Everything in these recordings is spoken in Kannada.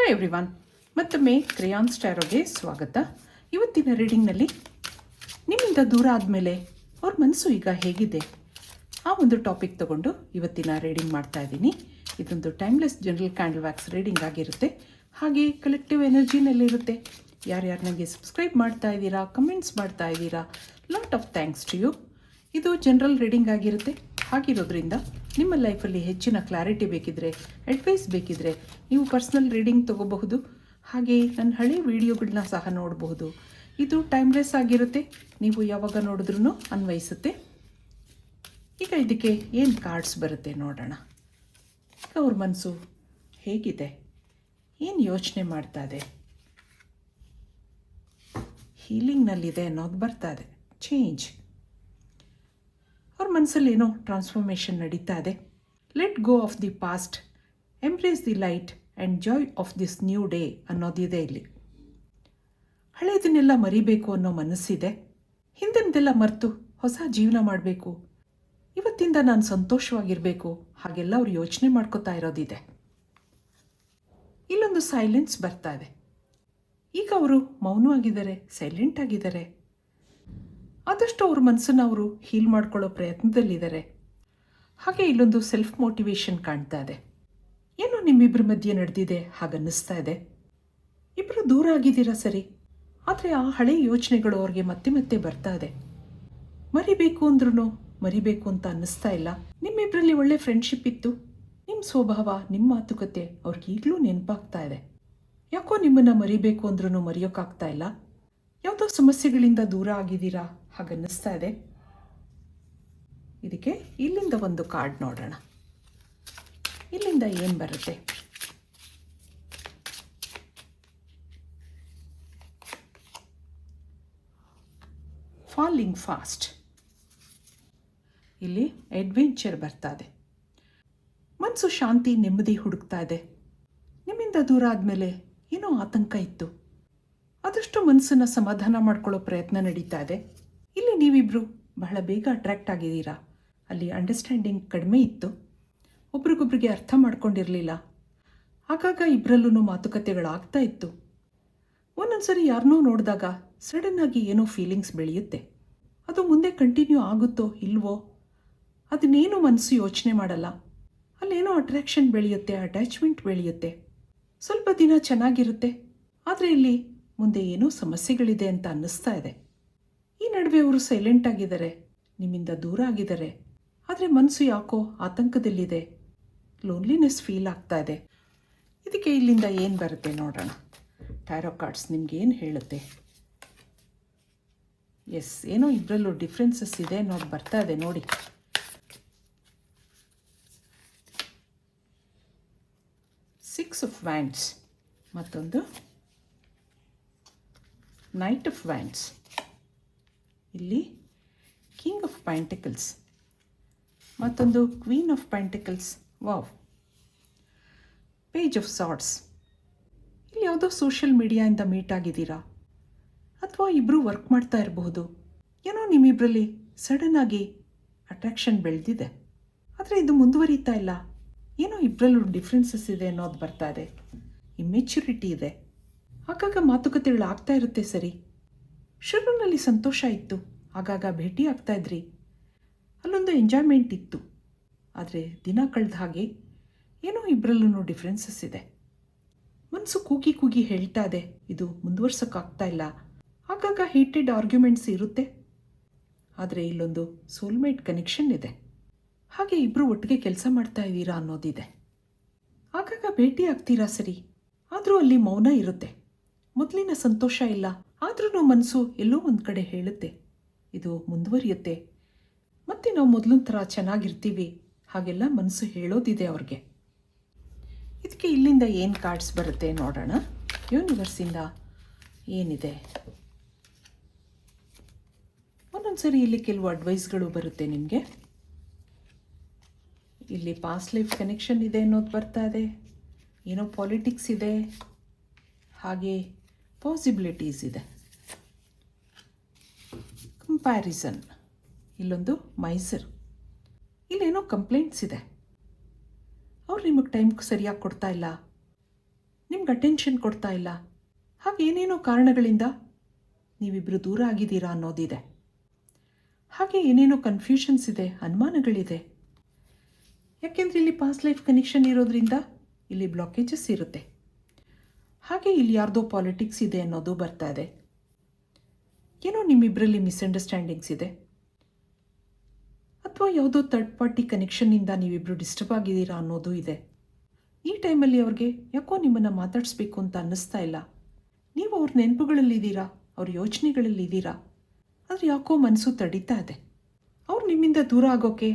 ಹಾಯ್ ಎವ್ರಿವನ್, ಮತ್ತೊಮ್ಮೆ ಕ್ರೇಯಾನ್ಸ್ ಟ್ಯಾರೋಗೆ ಸ್ವಾಗತ. ಇವತ್ತಿನ ರೀಡಿಂಗ್ನಲ್ಲಿ ನಿಮ್ಮಿಂದ ದೂರ ಆದಮೇಲೆ ಅವ್ರ ಮನಸ್ಸು ಈಗ ಹೇಗಿದೆ ಆ ಒಂದು ಟಾಪಿಕ್ ತಗೊಂಡು ಇವತ್ತಿನ ರೀಡಿಂಗ್ ಮಾಡ್ತಾ ಇದ್ದೀನಿ. ಇದೊಂದು timeless general candle wax reading ಆಗಿರುತ್ತೆ, ಹಾಗೆ ಕಲೆಕ್ಟಿವ್ ಎನರ್ಜಿನಲ್ಲಿರುತ್ತೆ. ಯಾರ್ಯಾರು ನನಗೆ ಸಬ್ಸ್ಕ್ರೈಬ್ ಮಾಡ್ತಾ ಇದ್ದೀರಾ, ಕಮೆಂಟ್ಸ್ ಮಾಡ್ತಾ ಇದ್ದೀರಾ, lot of thanks to you. ಇದು ಜನರಲ್ ರೀಡಿಂಗ್ ಆಗಿರುತ್ತೆ. ಹಾಗಿರೋದ್ರಿಂದ ನಿಮ್ಮ ಲೈಫಲ್ಲಿ ಹೆಚ್ಚಿನ ಕ್ಲಾರಿಟಿ ಬೇಕಿದ್ದರೆ, ಅಡ್ವೈಸ್ ಬೇಕಿದ್ದರೆ ನೀವು ಪರ್ಸ್ನಲ್ ರೀಡಿಂಗ್ ತೊಗೋಬಹುದು. ಹಾಗೆ ನನ್ನ ಹಳೆ ವಿಡಿಯೋಗಳನ್ನ ಸಹ ನೋಡಬಹುದು. ಇದು ಟೈಮ್ಲೆಸ್ ಆಗಿರುತ್ತೆ, ನೀವು ಯಾವಾಗ ನೋಡಿದ್ರೂ ಅನ್ವಯಿಸುತ್ತೆ. ಈಗ ಇದಕ್ಕೆ ಏನು ಕಾರ್ಡ್ಸ್ ಬರುತ್ತೆ ನೋಡೋಣ. ಈಗ ಅವ್ರ ಮನಸ್ಸು ಹೇಗಿದೆ, ಏನು ಯೋಚನೆ ಮಾಡ್ತಾ ಇದೆ, ಹೀಲಿಂಗ್ನಲ್ಲಿದೆ ಅನ್ನೋದು ಬರ್ತಾ ಇದೆ. ಚೇಂಜ್, ಅವ್ರ ಮನಸ್ಸಲ್ಲಿ ಏನೋ ಟ್ರಾನ್ಸ್ಫಾರ್ಮೇಷನ್ ನಡೀತಾ ಇದೆ. Let go of the past, embrace the light and joy of this new day ಅನ್ನೋದಿದೆ ಇಲ್ಲಿ. ಹಳೆಯದನ್ನೆಲ್ಲ ಮರಿಬೇಕು ಅನ್ನೋ ಮನಸ್ಸಿದೆ. ಹಿಂದಿನದೆಲ್ಲ ಮರೆತು ಹೊಸ ಜೀವನ ಮಾಡಬೇಕು, ಇವತ್ತಿಂದ ನಾನು ಸಂತೋಷವಾಗಿರಬೇಕು, ಹಾಗೆಲ್ಲ ಅವ್ರು ಯೋಚನೆ ಮಾಡ್ಕೋತಾ ಇರೋದಿದೆ. ಇಲ್ಲೊಂದು ಸೈಲೆನ್ಸ್ ಬರ್ತಾ ಇದೆ. ಈಗ ಅವರು ಮೌನವಾಗಿದ್ದಾರೆ, ಸೈಲೆಂಟ್ ಆಗಿದ್ದಾರೆ. ಆದಷ್ಟು ಅವ್ರ ಮನಸ್ಸನ್ನು ಅವರು ಹೀಲ್ ಮಾಡ್ಕೊಳ್ಳೋ ಪ್ರಯತ್ನದಲ್ಲಿದ್ದಾರೆ. ಹಾಗೆ ಇಲ್ಲೊಂದು ಸೆಲ್ಫ್ ಮೋಟಿವೇಶನ್ ಕಾಣ್ತಾ ಇದೆ. ಏನೋ ನಿಮ್ಮಿಬ್ಬರ ಮಧ್ಯೆ ನಡೆದಿದೆ ಹಾಗನ್ನಿಸ್ತಾ ಇದೆ. ಇಬ್ಬರು ದೂರ ಆಗಿದ್ದೀರಾ ಸರಿ, ಆದರೆ ಆ ಹಳೆ ಯೋಚನೆಗಳು ಅವ್ರಿಗೆ ಮತ್ತೆ ಮತ್ತೆ ಬರ್ತಾ ಇದೆ. ಮರಿಬೇಕು ಅಂದ್ರೂ ಮರಿಬೇಕು ಅಂತ ಅನ್ನಿಸ್ತಾ ಇಲ್ಲ. ನಿಮ್ಮಿಬ್ಬರಲ್ಲಿ ಒಳ್ಳೆ ಫ್ರೆಂಡ್ಶಿಪ್ ಇತ್ತು, ನಿಮ್ಮ ಸ್ವಭಾವ, ನಿಮ್ಮ ಮಾತುಕತೆ ಅವ್ರಿಗೆ ಈಗಲೂ ನೆನಪಾಗ್ತಾ ಇದೆ. ಯಾಕೋ ನಿಮ್ಮನ್ನು ಮರಿಬೇಕು ಅಂದ್ರೂ ಮರೆಯೋಕ್ಕಾಗ್ತಾ ಇಲ್ಲ. ಯಾವುದೋ ಸಮಸ್ಯೆಗಳಿಂದ ದೂರ ಆಗಿದ್ದೀರಾ ಹಾಗನ್ನಿಸ್ತಾ ಇದೆ. ಇದಕ್ಕೆ ಇಲ್ಲಿಂದ ಒಂದು ಕಾರ್ಡ್ ನೋಡೋಣ. ಇಲ್ಲಿಂದ ಏನು ಬರುತ್ತೆ? Falling fast. ಇಲ್ಲಿ ಅಡ್ವೆಂಚರ್ ಬರ್ತಾ ಇದೆ. ಮನಸ್ಸು ಶಾಂತಿ, ನೆಮ್ಮದಿ ಹುಡುಕ್ತಾ ಇದೆ. ನಿಮ್ಮಿಂದ ದೂರ ಆದಮೇಲೆ ಏನೋ ಆತಂಕ ಇತ್ತು, ಆದಷ್ಟು ಮನಸ್ಸನ್ನು ಸಮಾಧಾನ ಮಾಡ್ಕೊಳ್ಳೋ ಪ್ರಯತ್ನ ನಡೀತಾ ಇದೆ. ಇಲ್ಲಿ ನೀವಿಬ್ಬರು ಬಹಳ ಬೇಗ ಅಟ್ರ್ಯಾಕ್ಟ್ ಆಗಿದ್ದೀರಾ. ಅಲ್ಲಿ ಅಂಡರ್ಸ್ಟ್ಯಾಂಡಿಂಗ್ ಕಡಿಮೆ ಇತ್ತು, ಒಬ್ರಿಗೊಬ್ರಿಗೆ ಅರ್ಥ ಮಾಡ್ಕೊಂಡಿರಲಿಲ್ಲ. ಆಗಾಗ ಇಬ್ಬರಲ್ಲೂ ಮಾತುಕತೆಗಳಾಗ್ತಾ ಇತ್ತು. ಒಂದೊಂದ್ಸರಿ ಯಾರನ್ನೋ ನೋಡಿದಾಗ ಸಡನ್ನಾಗಿ ಏನೋ ಫೀಲಿಂಗ್ಸ್ ಬೆಳೆಯುತ್ತೆ. ಅದು ಮುಂದೆ ಕಂಟಿನ್ಯೂ ಆಗುತ್ತೋ ಇಲ್ವೋ ಅದನ್ನೇನು ಮನಸ್ಸು ಯೋಚನೆ ಮಾಡಲ್ಲ. ಅಲ್ಲೇನೋ ಅಟ್ರ್ಯಾಕ್ಷನ್ ಬೆಳೆಯುತ್ತೆ, ಅಟ್ಯಾಚ್ಮೆಂಟ್ ಬೆಳೆಯುತ್ತೆ. ಸ್ವಲ್ಪ ದಿನ ಚೆನ್ನಾಗಿರುತ್ತೆ, ಆದರೆ ಇಲ್ಲಿ ಮುಂದೆ ಏನೋ ಸಮಸ್ಯೆಗಳಿದೆ ಅಂತ ಅನ್ನಿಸ್ತಾ ಇದೆ. ಈ ನಡುವೆ ಅವರು ಸೈಲೆಂಟ್ ಆಗಿದ್ದಾರೆ, ನಿಮ್ಮಿಂದ ದೂರ ಆಗಿದ್ದಾರೆ. ಆದರೆ ಮನಸ್ಸು ಯಾಕೋ ಆತಂಕದಲ್ಲಿದೆ, ಲೋನ್ಲಿನೆಸ್ ಫೀಲ್ ಆಗ್ತಾ ಇದೆ. ಇದಕ್ಕೆ ಇಲ್ಲಿಂದ ಏನು ಬರುತ್ತೆ ನೋಡೋಣ. ಟ್ಯಾರೋ ಕಾರ್ಡ್ಸ್ ನಿಮ್ಗೆ ಏನು ಹೇಳುತ್ತೆ? ಎಸ್, ಏನೋ ಇಬ್ಬರಲ್ಲೂ ಡಿಫ್ರೆನ್ಸಸ್ ಇದೆ ಅನ್ನೋದು ಬರ್ತಾ ಇದೆ ನೋಡಿ. ಸಿಕ್ಸ್ ಆಫ್ ವ್ಯಾಂಡ್ಸ್, ಮತ್ತೊಂದು ನೈಟ್ ಆಫ್ ವ್ಯಾಂಡ್ಸ್. ಇಲ್ಲಿ ಕಿಂಗ್ ಆಫ್ ಪ್ಯಾಂಟಿಕಲ್ಸ್, ಮತ್ತೊಂದು queen of pentacles. Wow. Page of swords. ಇಲ್ಲಿ ಯಾವುದೋ ಸೋಷಿಯಲ್ ಮೀಡಿಯಾಯಿಂದ ಮೀಟ್ ಆಗಿದ್ದೀರಾ, ಅಥವಾ ಇಬ್ಬರು ವರ್ಕ್ ಮಾಡ್ತಾ ಇರಬಹುದು. ಏನೋ ನಿಮ್ಮಿಬ್ಬರಲ್ಲಿ ಸಡನ್ ಆಗಿ ಅಟ್ರಾಕ್ಷನ್ ಬೆಳೆದಿದೆ, ಆದರೆ ಇದು ಮುಂದುವರಿತಾ ಇಲ್ಲ. ಏನೋ ಇಬ್ಬರಲ್ಲೂ ಡಿಫ್ರೆನ್ಸಸ್ ಇದೆ ಅನ್ನೋದು ಬರ್ತಾ ಇದೆ. ಇಮ್ಮೆಚ್ಯೂರಿಟಿ ಇದೆ. ಆಗಾಗ ಮಾತುಕತೆಗಳು ಆಗ್ತಾ ಇರುತ್ತೆ ಸರಿ. ಶುರುವಿನಲ್ಲಿ ಸಂತೋಷ ಇತ್ತು, ಆಗಾಗ ಭೇಟಿ ಆಗ್ತಾ ಇದ್ರಿ, ಅಲ್ಲೊಂದು ಎಂಜಾಯ್ಮೆಂಟ್ ಇತ್ತು. ಆದರೆ ದಿನ ಕಳೆದ ಹಾಗೆ ಏನೋ ಇಬ್ಬರಲ್ಲೂ ಡಿಫ್ರೆನ್ಸಸ್ ಇದೆ. ಮನಸ್ಸು ಕೂಗಿ ಕೂಗಿ ಹೇಳ್ತಾ ಇದೆ, ಇದು ಮುಂದುವರ್ಸೋಕ್ಕಾಗ್ತಾ ಇಲ್ಲ. ಆಗಾಗ ಹೀಟೆಡ್ ಆರ್ಗ್ಯುಮೆಂಟ್ಸ್ ಇರುತ್ತೆ, ಆದರೆ ಇಲ್ಲೊಂದು ಸೋಲ್ಮೇಟ್ ಕನೆಕ್ಷನ್ ಇದೆ. ಹಾಗೆ ಇಬ್ಬರು ಒಟ್ಟಿಗೆ ಕೆಲಸ ಮಾಡ್ತಾ ಇದ್ದೀರಾ ಅನ್ನೋದಿದೆ. ಆಗಾಗ ಭೇಟಿ ಆಗ್ತೀರಾ ಸರಿ, ಆದರೂ ಅಲ್ಲಿ ಮೌನ ಇರುತ್ತೆ. ಮೊದಲಿನ ಸಂತೋಷ ಇಲ್ಲ, ಆದ್ರೂ ಮನಸ್ಸು ಎಲ್ಲೋ ಒಂದು ಕಡೆ ಹೇಳುತ್ತೆ ಇದು ಮುಂದುವರಿಯುತ್ತೆ, ಮತ್ತೆ ನಾವು ಮೊದಲಿನ ಥರ ಚೆನ್ನಾಗಿರ್ತೀವಿ, ಹಾಗೆಲ್ಲ ಮನಸ್ಸು ಹೇಳೋದಿದೆ ಅವ್ರಿಗೆ. ಇದಕ್ಕೆ ಇಲ್ಲಿಂದ ಏನು ಕಾರ್ಡ್ಸ್ ಬರುತ್ತೆ ನೋಡೋಣ. ಯೂನಿವರ್ಸಿಂದ ಏನಿದೆ? ಒಂದೊಂದ್ಸರಿ ಇಲ್ಲಿ ಕೆಲವು ಅಡ್ವೈಸ್ಗಳು ಬರುತ್ತೆ ನಿಮಗೆ. ಇಲ್ಲಿ ಪಾಸ್ಟ್ ಲೈಫ್ ಕನೆಕ್ಷನ್ ಇದೆ ಅನ್ನೋದು ಬರ್ತಾ ಇದೆ. ಏನೋ ಪಾಲಿಟಿಕ್ಸ್ ಇದೆ, ಹಾಗೆ ಪಾಸಿಬಿಲಿಟೀಸ್ ಇದೆ. ಕಂಪ್ಯಾರಿಸನ್. ಇಲ್ಲೊಂದು ಮೈಸೂರು. ಇಲ್ಲೇನೋ ಕಂಪ್ಲೇಂಟ್ಸ್ ಇದೆ. ಅವ್ರು ನಿಮಗೆ ಟೈಮ್ ಸರಿಯಾಗಿ ಕೊಡ್ತಾ ಇಲ್ಲ, ನಿಮ್ಗೆ ಅಟೆನ್ಷನ್ ಕೊಡ್ತಾ ಇಲ್ಲ. ಹಾಗೆ ಏನೇನೋ ಕಾರಣಗಳಿಂದ ನೀವಿಬ್ಬರು ದೂರ ಆಗಿದ್ದೀರಾ ಅನ್ನೋದಿದೆ. ಹಾಗೆ ಏನೇನೋ ಕನ್ಫ್ಯೂಷನ್ಸ್ ಇದೆ, ಅನುಮಾನಗಳಿದೆ. ಯಾಕೆಂದರೆ ಇಲ್ಲಿ ಪಾಸ್ಟ್ ಲೈಫ್ ಕನೆಕ್ಷನ್ ಇರೋದ್ರಿಂದ ಇಲ್ಲಿ ಬ್ಲಾಕೇಜಸ್ ಇರುತ್ತೆ. ಹಾಗೆ ಇಲ್ಲಿ ಯಾರ್ದೋ ಪಾಲಿಟಿಕ್ಸ್ ಇದೆ ಅನ್ನೋದು ಬರ್ತಾ ಇದೆ. ಏನೋ ನಿಮ್ಮಿಬ್ಬರಲ್ಲಿ ಮಿಸ್ಅಂಡರ್ಸ್ಟ್ಯಾಂಡಿಂಗ್ಸ್ ಇದೆ, ಅಥವಾ ಯಾವುದೋ ಥರ್ಡ್ ಪಾರ್ಟಿ ಕನೆಕ್ಷನ್ನಿಂದ ನೀವಿಬ್ಬರು ಡಿಸ್ಟರ್ಬ್ ಆಗಿದ್ದೀರಾ ಅನ್ನೋದು ಇದೆ. ಈ ಟೈಮಲ್ಲಿ ಅವ್ರಿಗೆ ಯಾಕೋ ನಿಮ್ಮನ್ನು ಮಾತಾಡಿಸ್ಬೇಕು ಅಂತ ಅನ್ನಿಸ್ತಾ ಇಲ್ಲ. ನೀವು ಅವ್ರ ನೆನಪುಗಳಲ್ಲಿದ್ದೀರಾ, ಅವ್ರ ಯೋಚನೆಗಳಲ್ಲಿದ್ದೀರಾ, ಆದರೆ ಯಾಕೋ ಮನಸ್ಸು ತಡೀತಾ ಇದೆ. ಅವ್ರು ನಿಮ್ಮಿಂದ ದೂರ ಆಗೋಕ್ಕೆ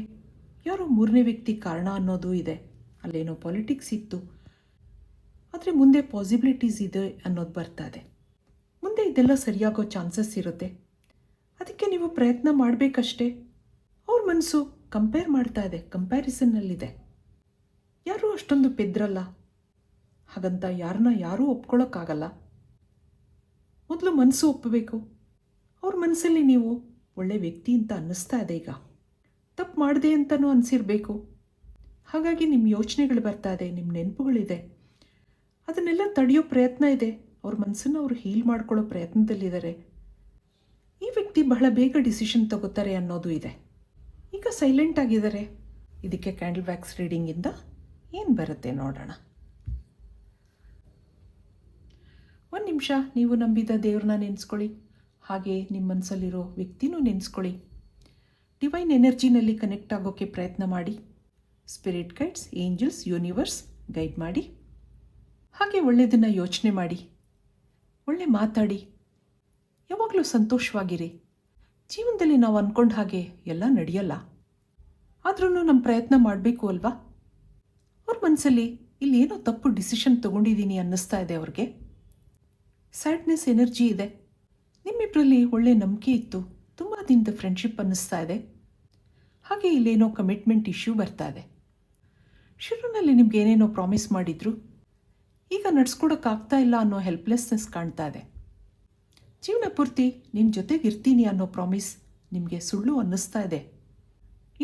ಯಾರೋ ಮೂರನೇ ವ್ಯಕ್ತಿ ಕಾರಣ ಅನ್ನೋದು ಇದೆ. ಅಲ್ಲೇನೋ ಪಾಲಿಟಿಕ್ಸ್ ಇತ್ತು, ಆದರೆ ಮುಂದೆ ಪಾಸಿಬಿಲಿಟೀಸ್ ಇದೆ ಅನ್ನೋದು ಬರ್ತಾ ಇದೆ. ಮುಂದೆ ಇದೆಲ್ಲ ಸರಿಯಾಗೋ ಚಾನ್ಸಸ್ ಇರುತ್ತೆ. ಅದಕ್ಕೆ ನೀವು ಪ್ರಯತ್ನ ಮಾಡಬೇಕಷ್ಟೇ. ಅವ್ರ ಮನಸ್ಸು ಕಂಪೇರ್ ಮಾಡ್ತಾ ಇದೆ, ಕಂಪ್ಯಾರಿಸನ್ನಲ್ಲಿದೆ. ಯಾರೂ ಅಷ್ಟೊಂದು ಪೆದ್ರಲ್ಲ, ಹಾಗಂತ ಯಾರೂ ಒಪ್ಕೊಳ್ಳೋಕ್ಕಾಗಲ್ಲ. ಮೊದಲು ಮನಸ್ಸು ಒಪ್ಪಬೇಕು. ಅವ್ರ ಮನಸ್ಸಲ್ಲಿ ನೀವು ಒಳ್ಳೆ ವ್ಯಕ್ತಿ ಅಂತ ಅನ್ನಿಸ್ತಾ ಇದೆ. ಈಗ ತಪ್ಪು ಮಾಡಿದೆ ಅಂತಲೂ ಅನಿಸಿರಬೇಕು. ಹಾಗಾಗಿ ನಿಮ್ಮ ಯೋಚನೆಗಳು ಬರ್ತಾ ಇದೆ, ನಿಮ್ಮ ನೆನಪುಗಳಿದೆ. ಅದನ್ನೆಲ್ಲ ತಡೆಯೋ ಪ್ರಯತ್ನ ಇದೆ. ಅವ್ರ ಮನಸ್ಸನ್ನು ಅವರು ಹೀಲ್ ಮಾಡ್ಕೊಳ್ಳೋ ಪ್ರಯತ್ನದಲ್ಲಿದ್ದಾರೆ. ಈ ವ್ಯಕ್ತಿ ಬಹಳ ಬೇಗ ಡಿಸಿಷನ್ ತಗೋತಾರೆ ಅನ್ನೋದು ಇದೆ. ಈಗ ಸೈಲೆಂಟ್ ಆಗಿದ್ದಾರೆ. ಇದಕ್ಕೆ ಕ್ಯಾಂಡಲ್ ವ್ಯಾಕ್ಸ್ ರೀಡಿಂಗಿಂದ ಏನು ಬರುತ್ತೆ ನೋಡೋಣ. ಒಂದು ನಿಮಿಷ ನೀವು ನಂಬಿದ ದೇವ್ರನ್ನ ನೆನೆಸ್ಕೊಳ್ಳಿ. ಹಾಗೆ ನಿಮ್ಮ ಮನಸ್ಸಲ್ಲಿರೋ ವ್ಯಕ್ತಿನೂ ನೆನೆಸ್ಕೊಳ್ಳಿ. ಡಿವೈನ್ ಎನರ್ಜಿನಲ್ಲಿ ಕನೆಕ್ಟ್ ಆಗೋಕ್ಕೆ ಪ್ರಯತ್ನ ಮಾಡಿ. Spirit guides, angels, universe guide ಮಾಡಿ. ಹಾಗೆ ಒಳ್ಳೆಯದನ್ನು ಯೋಚನೆ ಮಾಡಿ, ಒಳ್ಳೆ ಮಾತಾಡಿ. ಯಾವಾಗಲೂ ಸಂತೋಷವಾಗಿರಿ. ಜೀವನದಲ್ಲಿ ನಾವು ಅಂದ್ಕೊಂಡ ಹಾಗೆ ಎಲ್ಲ ನಡೆಯಲ್ಲ, ಆದ್ರೂ ನಮ್ಮ ಪ್ರಯತ್ನ ಮಾಡಬೇಕು ಅಲ್ವಾ. ಅವ್ರ ಮನಸ್ಸಲ್ಲಿ ಇಲ್ಲಿ ಏನೋ ತಪ್ಪು ಡಿಸಿಷನ್ ತೊಗೊಂಡಿದ್ದೀನಿ ಅನ್ನಿಸ್ತಾ ಇದೆ. ಅವ್ರಿಗೆ ಸ್ಯಾಡ್ನೆಸ್ ಎನರ್ಜಿ ಇದೆ. ನಿಮ್ಮಿಬ್ಬರಲ್ಲಿ ಒಳ್ಳೆ ನಂಬಿಕೆ ಇತ್ತು, ತುಂಬ ದಿನದ ಫ್ರೆಂಡ್ಶಿಪ್ ಅನ್ನಿಸ್ತಾ ಇದೆ. ಹಾಗೆ ಇಲ್ಲೇನೋ ಕಮಿಟ್ಮೆಂಟ್ ಇಶ್ಯೂ ಬರ್ತಾ ಇದೆ. ಶುರುವಿನಲ್ಲಿ ನಿಮ್ಗೆ ಏನೇನೋ ಪ್ರಾಮಿಸ್ ಮಾಡಿದ್ರು, ಈಗ ನಡ್ಸ್ಕೊಡೋಕ್ಕಾಗ್ತಾ ಇಲ್ಲ ಅನ್ನೋ ಹೆಲ್ಪ್ಲೆಸ್ನೆಸ್ ಕಾಣ್ತಾ ಇದೆ. ಜೀವನ ಪೂರ್ತಿ ನಿಮ್ಮ ಜೊತೆಗಿರ್ತೀನಿ ಅನ್ನೋ ಪ್ರಾಮಿಸ್ ನಿಮಗೆ ಸುಳ್ಳು ಅನ್ನಿಸ್ತಾ ಇದೆ.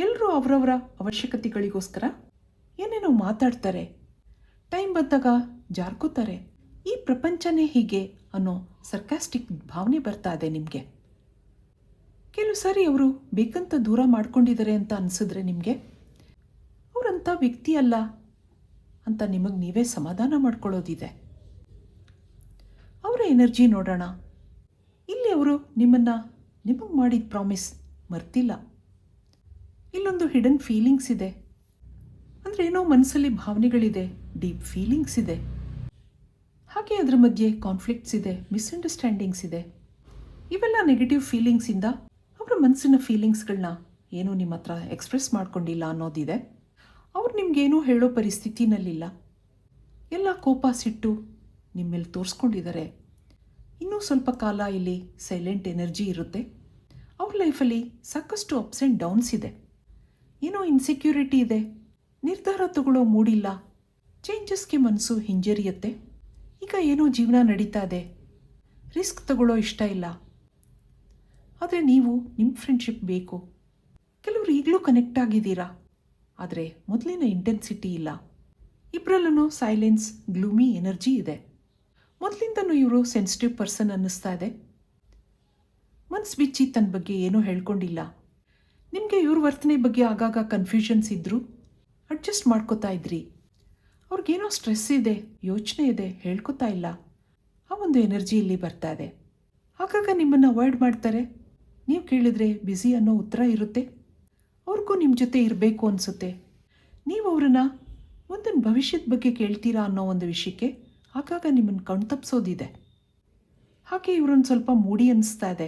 ಎಲ್ಲರೂ ಅವರವರ ಅವಶ್ಯಕತೆಗಳಿಗೋಸ್ಕರ ಏನೇನೋ ಮಾತಾಡ್ತಾರೆ, ಟೈಮ್ ಬಂದಾಗ ಜಾರ್ಕೋತಾರೆ. ಈ ಪ್ರಪಂಚನೇ ಹೀಗೆ ಅನ್ನೋ ಸರ್ಕಾಸ್ಟಿಕ್ ಭಾವನೆ ಬರ್ತಾ ಇದೆ ನಿಮಗೆ. ಕೆಲವು ಸಾರಿ ಅವರು ಬೇಕಂತ ದೂರ ಮಾಡ್ಕೊಂಡಿದ್ದಾರೆ ಅಂತ ಅನಿಸಿದ್ರೆ ನಿಮಗೆ ಅವರಂಥ ವ್ಯಕ್ತಿ ಅಲ್ಲ ಅಂತ ನಿಮಗೆ ನೀವೇ ಸಮಾಧಾನ ಮಾಡ್ಕೊಳ್ಳೋದಿದೆ. ಅವರ ಎನರ್ಜಿ ನೋಡೋಣ. ಇಲ್ಲಿ ಅವರು ನಿಮಗೆ ಮಾಡಿದ ಪ್ರಾಮಿಸ್ ಮರ್ತಿಲ್ಲ. ಇಲ್ಲೊಂದು ಹಿಡನ್ ಫೀಲಿಂಗ್ಸ್ ಇದೆ. ಅಂದರೆ ಏನೋ ಮನಸ್ಸಲ್ಲಿ ಭಾವನೆಗಳಿದೆ, ಡೀಪ್ ಫೀಲಿಂಗ್ಸ್ ಇದೆ. ಹಾಗೆ ಅದರ ಮಧ್ಯೆ ಕಾನ್ಫ್ಲಿಕ್ಟ್ಸ್ ಇದೆ, ಮಿಸ್ಅಂಡರ್ಸ್ಟ್ಯಾಂಡಿಂಗ್ಸ್ ಇದೆ. ಇವೆಲ್ಲ ನೆಗೆಟಿವ್ ಫೀಲಿಂಗ್ಸಿಂದ ಅವರ ಮನಸ್ಸಿನ ಫೀಲಿಂಗ್ಸ್ಗಳನ್ನ ಏನೂ ನಿಮ್ಮ ಹತ್ರ ಎಕ್ಸ್ಪ್ರೆಸ್ ಮಾಡ್ಕೊಂಡಿಲ್ಲ ಅನ್ನೋದಿದೆ. ಅವ್ರು ನಿಮಗೇನೂ ಹೇಳೋ ಪರಿಸ್ಥಿತಿನಲ್ಲಿಲ್ಲ. ಎಲ್ಲ ಕೋಪ ಸಿಟ್ಟು ನಿಮ್ಮ ಮೇಲೆ ತೋರಿಸ್ಕೊಂಡಿದ್ದಾರೆ. ಇನ್ನೂ ಸ್ವಲ್ಪ ಕಾಲ ಇಲ್ಲಿ ಸೈಲೆಂಟ್ ಎನರ್ಜಿ ಇರುತ್ತೆ. ಅವ್ರ ಲೈಫಲ್ಲಿ ಸಾಕಷ್ಟು ಅಪ್ಸ್ ಆ್ಯಂಡ್ ಡೌನ್ಸ್ ಇದೆ. ಏನೋ ಇನ್ಸೆಕ್ಯೂರಿಟಿ ಇದೆ, ನಿರ್ಧಾರ ತಗೊಳ್ಳೋ ಮೂಡಿಲ್ಲ, ಚೇಂಜಸ್ಗೆ ಮನಸ್ಸು ಹಿಂಜರಿಯುತ್ತೆ. ಈಗ ಏನೋ ಜೀವನ ನಡೀತಾ ಇದೆ, ರಿಸ್ಕ್ ತಗೊಳ್ಳೋ ಇಷ್ಟ ಇಲ್ಲ. ಆದರೆ ನೀವು ನಿಮ್ಮ ಫ್ರೆಂಡ್ಶಿಪ್ ಬೇಕು. ಕೆಲವರು ಈಗಲೂ ಕನೆಕ್ಟ್ ಆಗಿದ್ದೀರಾ, ಆದರೆ ಮೊದಲಿನ ಇಂಟೆನ್ಸಿಟಿ ಇಲ್ಲ. ಇಬ್ಬರಲ್ಲೂ ಸೈಲೆನ್ಸ್, ಗ್ಲೂಮಿ ಎನರ್ಜಿ ಇದೆ. ಮೊದಲಿಂದನೂ ಇವರು ಸೆನ್ಸಿಟಿವ್ ಪರ್ಸನ್ ಅನ್ನಿಸ್ತಾ ಇದೆ. ಮನಸ್ಸು ಬಿಚ್ಚಿ ತನ್ನ ಬಗ್ಗೆ ಏನೂ ಹೇಳ್ಕೊಂಡಿಲ್ಲ. ನಿಮಗೆ ಇವ್ರ ವರ್ತನೆ ಬಗ್ಗೆ ಆಗಾಗ ಕನ್ಫ್ಯೂಷನ್ಸ್ ಇದ್ದರೂ ಅಡ್ಜಸ್ಟ್ ಮಾಡ್ಕೋತಾ ಇದ್ರಿ. ಅವ್ರಿಗೇನೋ ಸ್ಟ್ರೆಸ್ ಇದೆ, ಯೋಚನೆ ಇದೆ, ಹೇಳ್ಕೊತಾ ಇಲ್ಲ. ಆ ಒಂದು ಎನರ್ಜಿ ಇಲ್ಲಿ ಬರ್ತಾ ಇದೆ. ಆಗಾಗ ನಿಮ್ಮನ್ನು ಅವಾಯ್ಡ್ ಮಾಡ್ತಾರೆ. ನೀವು ಕೇಳಿದರೆ ಬ್ಯುಸಿ ಅನ್ನೋ ಉತ್ತರ ಇರುತ್ತೆ. ಅವ್ರಿಗೂ ನಿಮ್ಮ ಜೊತೆ ಇರಬೇಕು ಅನಿಸುತ್ತೆ. ನೀವು ಅವ್ರನ್ನ ಒಂದೊಂದು ಭವಿಷ್ಯದ ಬಗ್ಗೆ ಕೇಳ್ತೀರಾ ಅನ್ನೋ ಒಂದು ವಿಷಯಕ್ಕೆ ಆಗಾಗ ನಿಮ್ಮನ್ನು ಕಣ್ತಪ್ಸೋದಿದೆ. ಹಾಗೆ ಇವರೊಂದು ಸ್ವಲ್ಪ ಮೂಡಿ ಅನ್ನಿಸ್ತಾ ಇದೆ.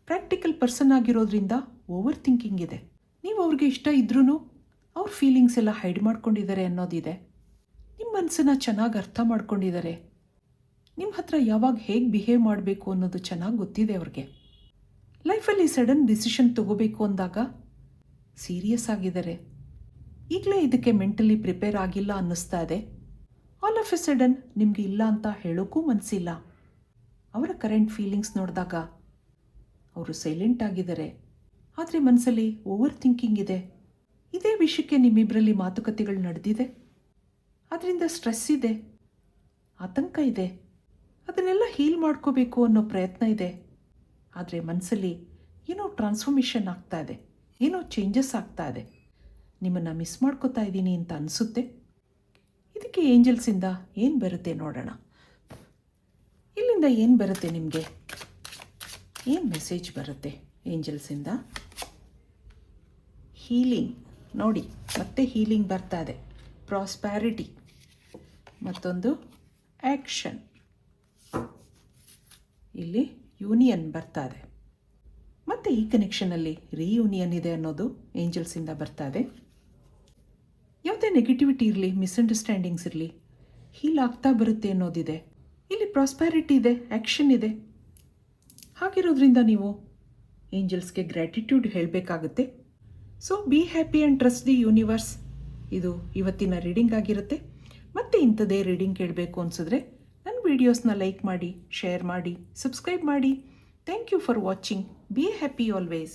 ಪ್ರಾಕ್ಟಿಕಲ್ ಪರ್ಸನ್ ಆಗಿರೋದ್ರಿಂದ ಓವರ್ ಥಿಂಕಿಂಗ್ ಇದೆ. ನೀವು ಅವ್ರಿಗೆ ಇಷ್ಟ ಇದ್ರೂ ಅವ್ರ ಫೀಲಿಂಗ್ಸ್ ಎಲ್ಲ ಹೈಡ್ ಮಾಡ್ಕೊಂಡಿದ್ದಾರೆ ಅನ್ನೋದಿದೆ. ನಿಮ್ಮ ಮನಸ್ಸನ್ನು ಚೆನ್ನಾಗಿ ಅರ್ಥ ಮಾಡ್ಕೊಂಡಿದ್ದಾರೆ. ನಿಮ್ಮ ಹತ್ರ ಯಾವಾಗ ಹೇಗೆ ಬಿಹೇವ್ ಮಾಡಬೇಕು ಅನ್ನೋದು ಚೆನ್ನಾಗಿ ಗೊತ್ತಿದೆ ಅವ್ರಿಗೆ. ಲೈಫಲ್ಲಿ ಸಡನ್ ಡಿಸಿಷನ್ ತಗೋಬೇಕು ಅಂದಾಗ ಸೀರಿಯಸ್ ಆಗಿದ್ದಾರೆ. ಈಗಲೇ ಇದಕ್ಕೆ ಮೆಂಟಲಿ ಪ್ರಿಪೇರ್ ಆಗಿಲ್ಲ ಅನ್ನಿಸ್ತಾ ಇದೆ. ಆಲ್ ಆಫ್ ಎ ಸಡನ್ ನಿಮಗೆ ಇಲ್ಲ ಅಂತ ಹೇಳೋಕ್ಕೂ ಮನಸ್ಸಿಲ್ಲ. ಅವರ ಕರೆಂಟ್ ಫೀಲಿಂಗ್ಸ್ ನೋಡಿದಾಗ ಅವರು ಸೈಲೆಂಟ್ ಆಗಿದ್ದಾರೆ, ಆದರೆ ಮನಸ್ಸಲ್ಲಿ ಓವರ್ ಥಿಂಕಿಂಗ್ ಇದೆ. ಇದೇ ವಿಷಯಕ್ಕೆ ನಿಮ್ಮಿಬ್ಬರಲ್ಲಿ ಮಾತುಕತೆಗಳು ನಡೆದಿದೆ, ಅದರಿಂದ ಸ್ಟ್ರೆಸ್ ಇದೆ. ಆತಂಕ ಇದೆ, ಅದನ್ನೆಲ್ಲ ಹೀಲ್ ಮಾಡ್ಕೋಬೇಕು ಅನ್ನೋ ಪ್ರಯತ್ನ ಇದೆ. ಆದರೆ ಮನಸ್ಸಲ್ಲಿ ಏನೋ ಟ್ರಾನ್ಸ್ಫಾರ್ಮೇಷನ್ ಆಗ್ತಾ ಇದೆ, ಏನೋ ಚೇಂಜಸ್ ಆಗ್ತಾ ಇದೆ. ನಿಮ್ಮನ್ನು ಮಿಸ್ ಮಾಡ್ಕೋತಾ ಇದ್ದೀನಿ ಅಂತ ಅನಿಸುತ್ತೆ. ಇದಕ್ಕೆ ಏಂಜಲ್ಸಿಂದ ಏನು ಬರುತ್ತೆ ನೋಡೋಣ. ಇಲ್ಲಿಂದ ಏನು ಬರುತ್ತೆ ನಿಮಗೆ, ಏನು ಮೆಸೇಜ್ ಬರುತ್ತೆ ಏಂಜಲ್ಸಿಂದ? ಹೀಲಿಂಗ್ ನೋಡಿ, ಮತ್ತೆ ಹೀಲಿಂಗ್ ಬರ್ತಾ ಇದೆ. ಪ್ರಾಸ್ಪ್ಯಾರಿಟಿ, ಮತ್ತೊಂದು ಆ್ಯಕ್ಷನ್, ಇಲ್ಲಿ ಯೂನಿಯನ್ ಬರ್ತಾ ಇದೆ. ಮತ್ತು ಈ ಕನೆಕ್ಷನಲ್ಲಿ ರೀಯೂನಿಯನ್ ಇದೆ ಅನ್ನೋದು ಏಂಜಲ್ಸಿಂದ ಬರ್ತಾ ಇದೆ. ಯಾವುದೇ ನೆಗೆಟಿವಿಟಿ ಇರಲಿ, ಮಿಸ್ಅಂಡರ್ಸ್ಟ್ಯಾಂಡಿಂಗ್ಸ್ ಇರಲಿ, ಹೀಲ್ ಆಗ್ತಾ ಬರುತ್ತೆ ಅನ್ನೋದಿದೆ. ಇಲ್ಲಿ ಪ್ರಾಸ್ಪ್ಯಾರಿಟಿ ಇದೆ, ಆ್ಯಕ್ಷನ್ ಇದೆ. ಹಾಗಿರೋದ್ರಿಂದ ನೀವು ಏಂಜಲ್ಸ್ಗೆ ಗ್ರ್ಯಾಟಿಟ್ಯೂಡ್ ಹೇಳಬೇಕಾಗುತ್ತೆ. So be happy and trust the universe. ಇದು ಇವತ್ತಿನ ರೀಡಿಂಗ್ ಆಗಿರುತ್ತೆ. ಮತ್ತೆ ಇಂಥದ್ದೇ ರೀಡಿಂಗ್ ಕೇಳಬೇಕು ಅನಿಸಿದ್ರೆ ನನ್ನ ವೀಡಿಯೋಸ್ನ ಲೈಕ್ ಮಾಡಿ, ಶೇರ್ ಮಾಡಿ, ಸಬ್ಸ್ಕ್ರೈಬ್ ಮಾಡಿ. Thank you for watching. Be happy always.